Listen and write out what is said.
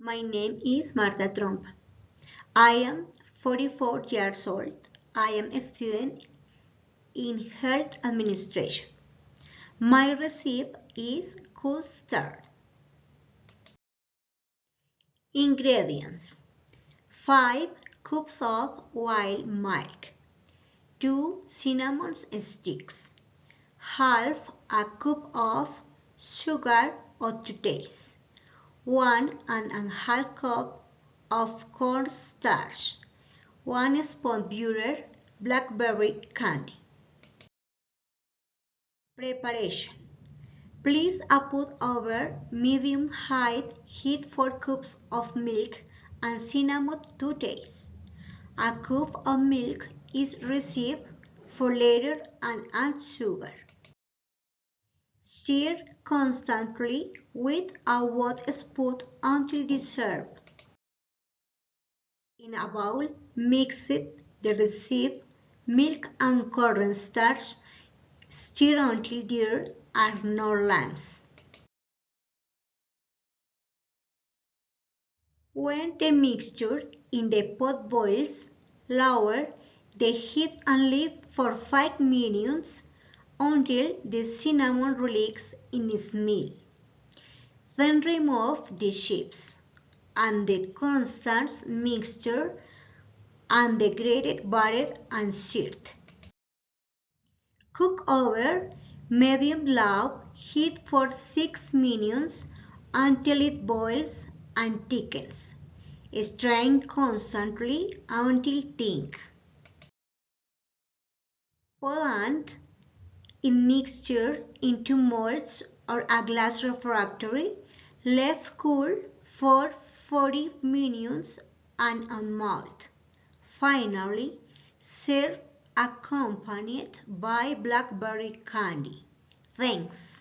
My name is Marta Trompa. I am 44 years old. I am a student in health administration. My recipe is custard. Ingredients: 5 cups of white milk, 2 cinnamon sticks, half a cup of sugar or to taste, 1½ cup of cornstarch, 1 spoon butter, blackberry candy. Preparation: place a pot over medium-high heat 4 cups of milk and cinnamon to taste. A cup of milk is received for later and add sugar. Stir constantly with a wooden spoon until dissolved. In a bowl, mix the received milk and cornstarch. Stir until there are no lumps. When the mixture in the pot boils, lower the heat and leave for 5 minutes until the cinnamon relaxes in its meal. Then remove the chips and the cornstarch mixture and the grated butter and stir. Cook over medium-low heat for 6 minutes until it boils and thickens. Strain constantly until thick. Pour in mixture into molds or a glass refractory. Let cool for 40 minutes and unmold. Finally, serve accompanied by blackberry candy. Thanks.